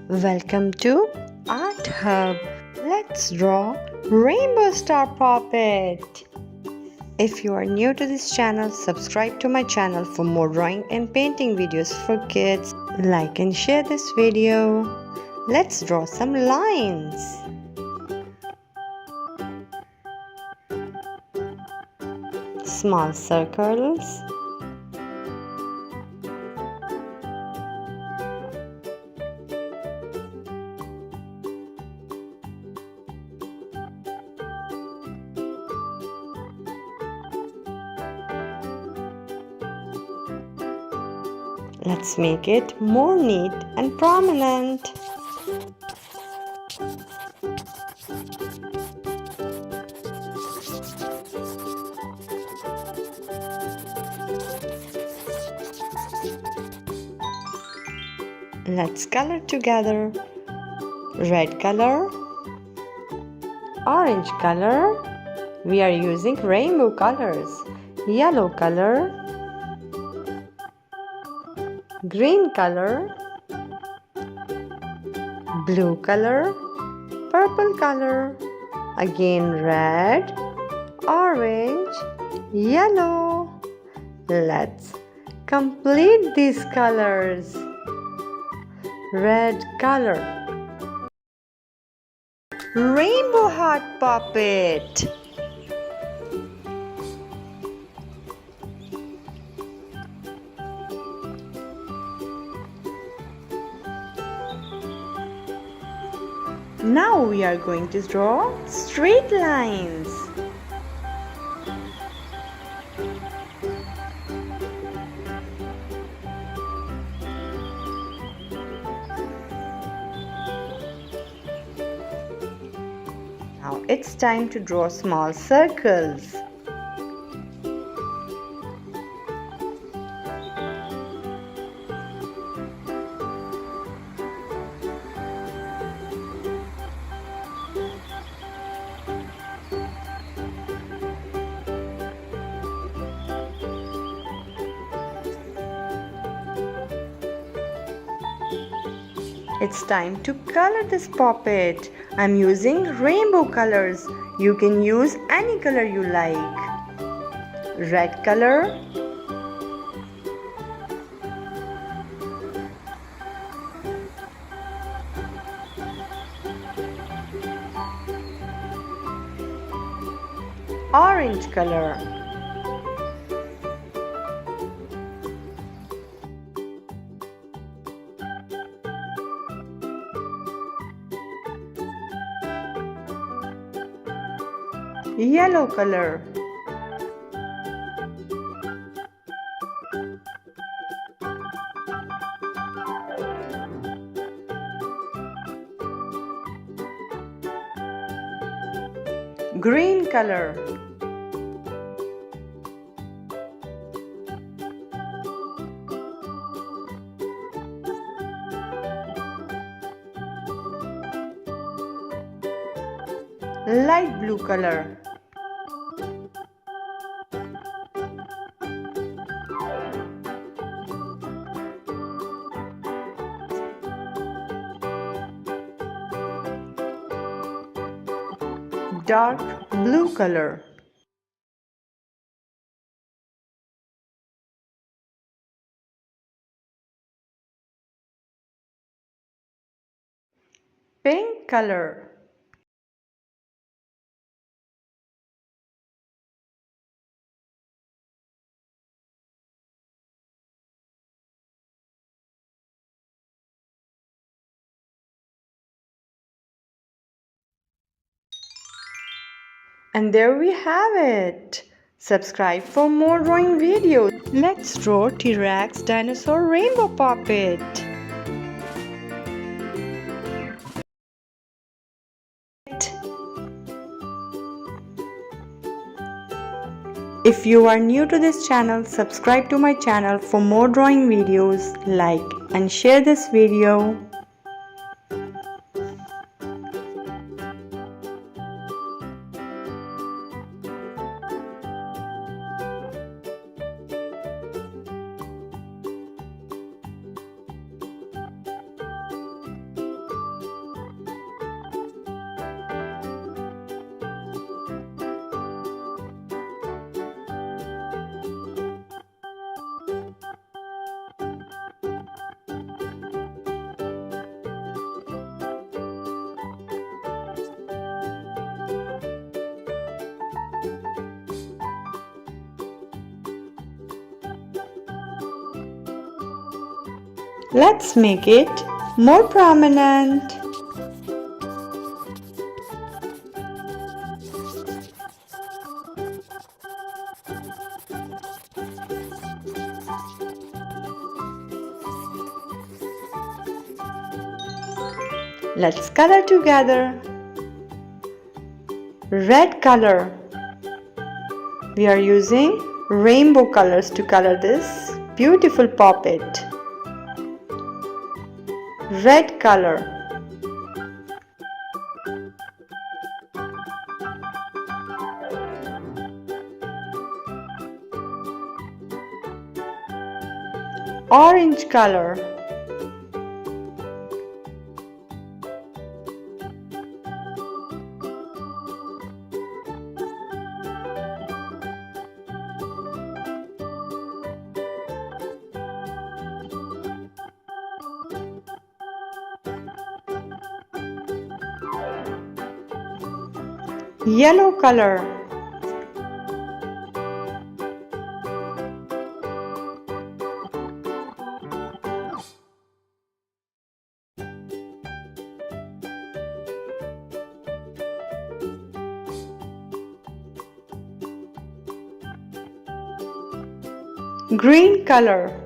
Welcome to Art Hub. Let's draw Rainbow Star Puppet. If you are new to this channel, subscribe to my channel for more drawing and painting videos for kids. Like and share this video. Let's draw some lines. Small circles. Let's make it more neat and prominent. Let's color together. Red color, orange color, we are using rainbow colors. Yellow color, green color, blue color, purple color, again red, orange, yellow. Let's complete these colors. Red color, rainbow heart puppet. Now we are going to draw straight lines. Now it's time to draw small circles. It's time to color this puppet. I'm using rainbow colors. You can use any color you like. Red color, orange color, yellow color, green color, light blue color, dark blue color, pink color, and there we have it. Subscribe for more drawing videos. Let's draw T-Rex dinosaur rainbow puppet. If you are new to this channel, subscribe to my channel for more drawing videos. Like and share this video. Let's make it more prominent. Let's color together. Red color. We are using rainbow colors to color this beautiful puppet. Red color. Orange color. Yellow color. Green color.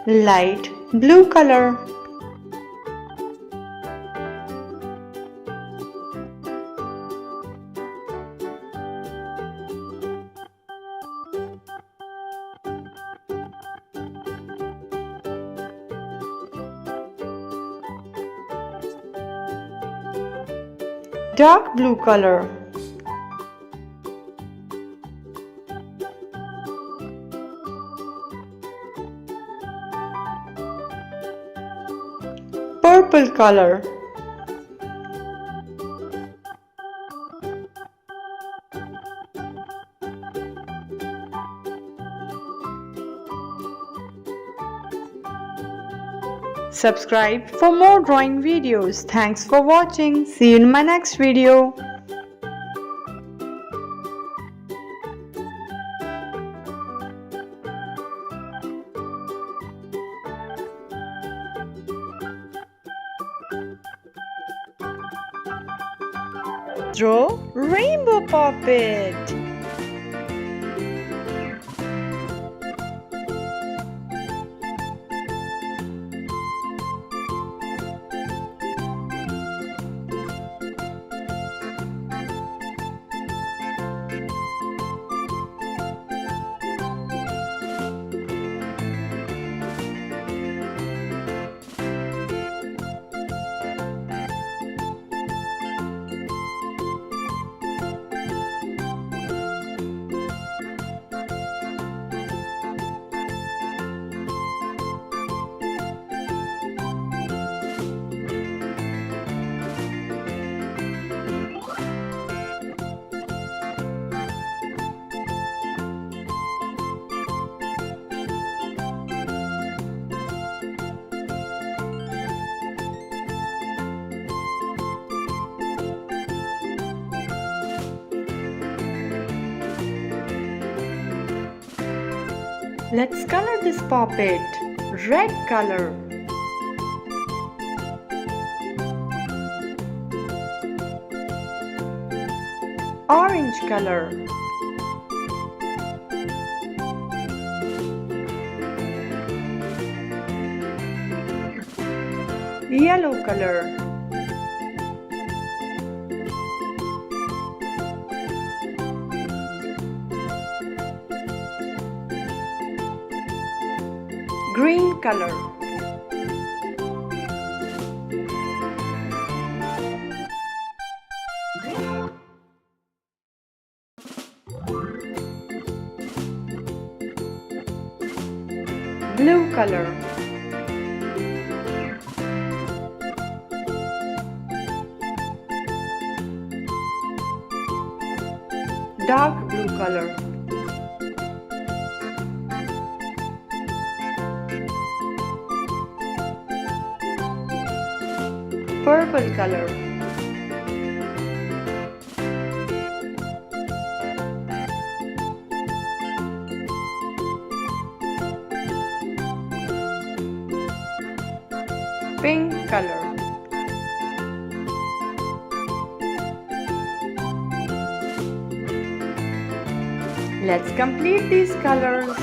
Light blue color. Dark blue color. Purple color. Subscribe for more drawing videos. Thanks for watching. See you in my next video. Draw rainbow puppet. Let's color this puppet. Red color. Orange color. Yellow color. Green color. Blue color. dark blue color, purple color, pink color, let's complete these colors.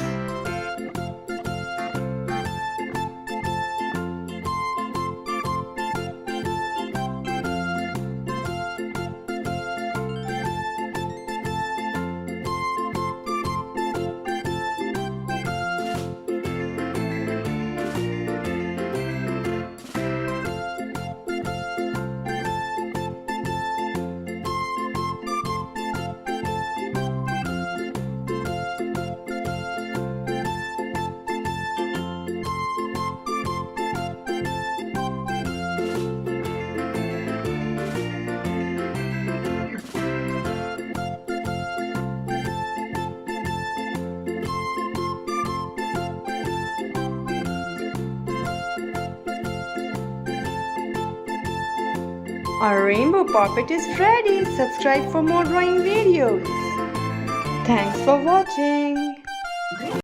Our rainbow puppet is ready. Subscribe for more drawing videos. Thanks for watching.